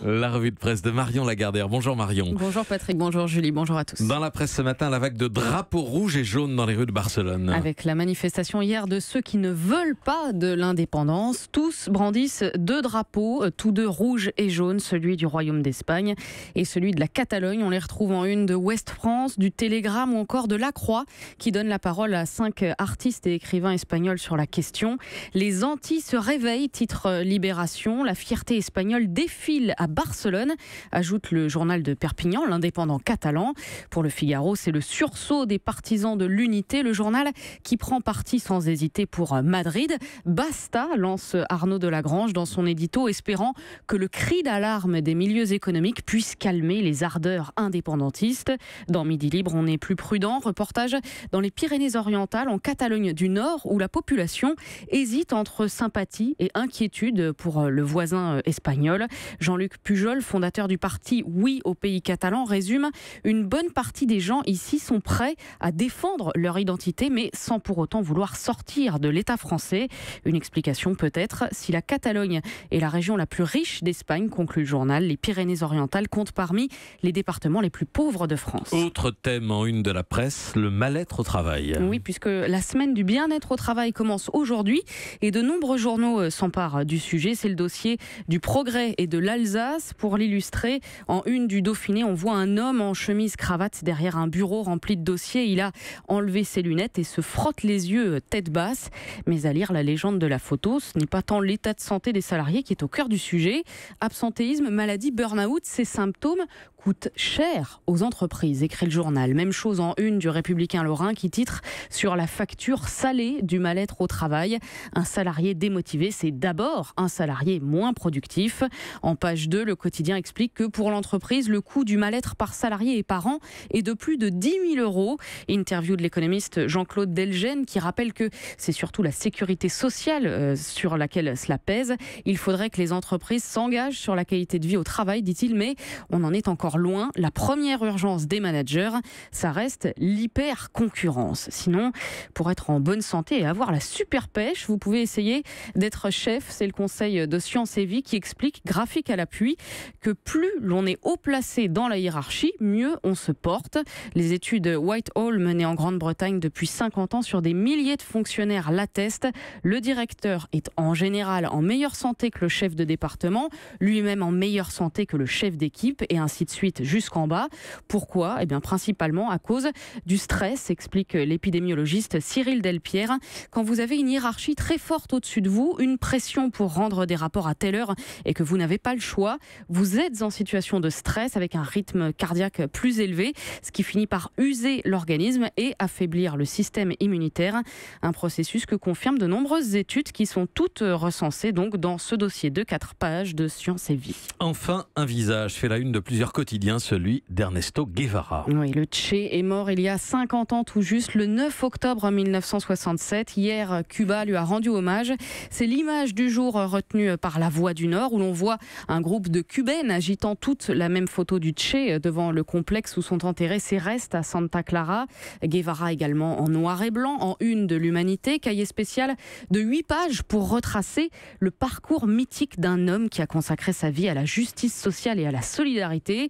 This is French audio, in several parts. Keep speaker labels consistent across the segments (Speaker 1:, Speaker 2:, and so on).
Speaker 1: La revue de presse de Marion Lagardère. Bonjour Marion.
Speaker 2: Bonjour Patrick, bonjour Julie, bonjour à tous.
Speaker 1: Dans la presse ce matin, la vague de drapeaux rouges et jaunes dans les rues de Barcelone.
Speaker 2: Avec la manifestation hier de ceux qui ne veulent pas de l'indépendance, tous brandissent deux drapeaux, tous deux rouges et jaunes, celui du Royaume d'Espagne et celui de la Catalogne. On les retrouve en une de Ouest France, du Télégramme ou encore de La Croix, qui donne la parole à 5 artistes et écrivains espagnols sur la question. Les Antilles se réveillent, titre Libération. La fierté espagnole défile à Barcelone, ajoute le journal de Perpignan, l'Indépendant catalan. Pour le Figaro, c'est le sursaut des partisans de l'unité, le journal qui prend parti sans hésiter pour Madrid. Basta, lance Arnaud Delagrange dans son édito, espérant que le cri d'alarme des milieux économiques puisse calmer les ardeurs indépendantistes. Dans Midi Libre, on est plus prudent. Reportage dans les Pyrénées-Orientales, en Catalogne du Nord, où la population hésite entre sympathie et inquiétude pour le voisin espagnol. Jean-Luc Pujol, fondateur du parti Oui au pays catalan, résume: une bonne partie des gens ici sont prêts à défendre leur identité, mais sans pour autant vouloir sortir de l'État français. Une explication peut-être, si la Catalogne est la région la plus riche d'Espagne, conclut le journal, les Pyrénées-Orientales comptent parmi les départements les plus pauvres de France.
Speaker 1: Autre thème en une de la presse, le mal-être au travail.
Speaker 2: Oui, puisque la semaine du bien-être au travail commence aujourd'hui et de nombreux journaux s'emparent du sujet. C'est le dossier du Progrès et de l'Alsace. Pour l'illustrer, en une du Dauphiné, on voit un homme en chemise-cravate derrière un bureau rempli de dossiers. Il a enlevé ses lunettes et se frotte les yeux tête basse. Mais à lire la légende de la photo, ce n'est pas tant l'état de santé des salariés qui est au cœur du sujet. Absentéisme, maladie, burn-out, ces symptômes coûtent cher aux entreprises, écrit le journal. Même chose en une du Républicain Lorrain qui titre sur la facture salée du mal-être au travail. Un salarié démotivé, c'est d'abord un salarié moins productif. En page 2, le quotidien explique que pour l'entreprise, le coût du mal-être par salarié et par an est de plus de 10 000 €. Interview de l'économiste Jean-Claude Delgenne qui rappelle que c'est surtout la sécurité sociale sur laquelle cela pèse. Il faudrait que les entreprises s'engagent sur la qualité de vie au travail, dit-il, mais on en est encore loin. La première urgence des managers, ça reste l'hyper-concurrence. Sinon, pour être en bonne santé et avoir la super pêche, vous pouvez essayer d'être chef. C'est le conseil de Sciences et Vie qui explique, graphique à l'appui, que plus l'on est haut placé dans la hiérarchie, mieux on se porte. Les études Whitehall menées en Grande-Bretagne depuis 50 ans sur des milliers de fonctionnaires l'attestent. Le directeur est en général en meilleure santé que le chef de département, lui-même en meilleure santé que le chef d'équipe, et ainsi de suite jusqu'en bas. Pourquoi ? Eh bien, principalement à cause du stress, explique l'épidémiologiste Cyril Delpierre. Quand vous avez une hiérarchie très forte au-dessus de vous, une pression pour rendre des rapports à telle heure et que vous n'avez pas le choix, vous êtes en situation de stress avec un rythme cardiaque plus élevé, ce qui finit par user l'organisme et affaiblir le système immunitaire. Un processus que confirment de nombreuses études qui sont toutes recensées donc dans ce dossier de 4 pages de Sciences et Vie.
Speaker 1: Enfin, un visage fait la une de plusieurs quotidiens, celui d'Ernesto Guevara.
Speaker 2: Oui, le Che est mort il y a 50 ans tout juste, le 9 octobre 1967. Hier, Cuba lui a rendu hommage. C'est l'image du jour retenue par La Voix du Nord, où l'on voit un groupe de Cubaines agitant toutes la même photo du Che devant le complexe où sont enterrés ses restes à Santa Clara. Guevara également en noir et blanc, en une de l'Humanité, cahier spécial de 8 pages pour retracer le parcours mythique d'un homme qui a consacré sa vie à la justice sociale et à la solidarité.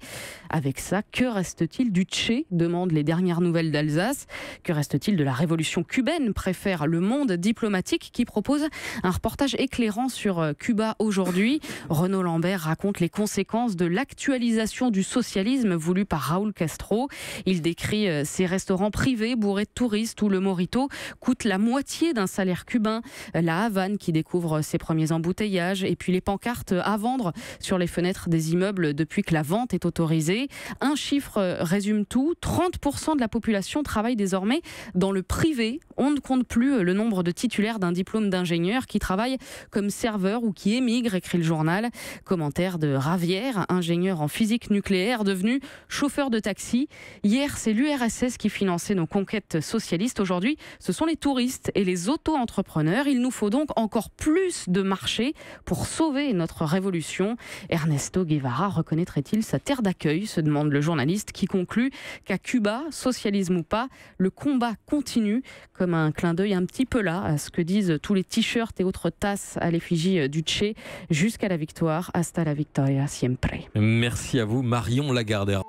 Speaker 2: Avec ça, que reste-t-il du Che ? Demandent les dernières nouvelles d'Alsace. Que reste-t-il de la révolution cubaine ? Préfère Le Monde diplomatique qui propose un reportage éclairant sur Cuba aujourd'hui. Renaud Lambert raconte les conséquences de l'actualisation du socialisme voulu par Raúl Castro. Il décrit ces restaurants privés bourrés de touristes où le mojito coûte la moitié d'un salaire cubain. La Havane qui découvre ses premiers embouteillages et puis les pancartes à vendre sur les fenêtres des immeubles depuis que la vente est autorisée. Un chiffre résume tout, 30% de la population travaille désormais dans le privé. On ne compte plus le nombre de titulaires d'un diplôme d'ingénieur qui travaillent comme serveur ou qui émigrent, écrit le journal. Commentaire de Ravière, ingénieur en physique nucléaire, devenu chauffeur de taxi. Hier, c'est l'URSS qui finançait nos conquêtes socialistes. Aujourd'hui, ce sont les touristes et les auto-entrepreneurs. Il nous faut donc encore plus de marchés pour sauver notre révolution. Ernesto Guevara reconnaîtrait-il sa terre d'accueil, se demande le journaliste qui conclut qu'à Cuba, socialisme ou pas, le combat continue, comme un clin d'œil un petit peu là à ce que disent tous les t-shirts et autres tasses à l'effigie du Che, jusqu'à la victoire. Hasta la victoire. victoria siempre.
Speaker 1: Merci à vous, Marion Lagardère.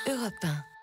Speaker 3: Europe 1.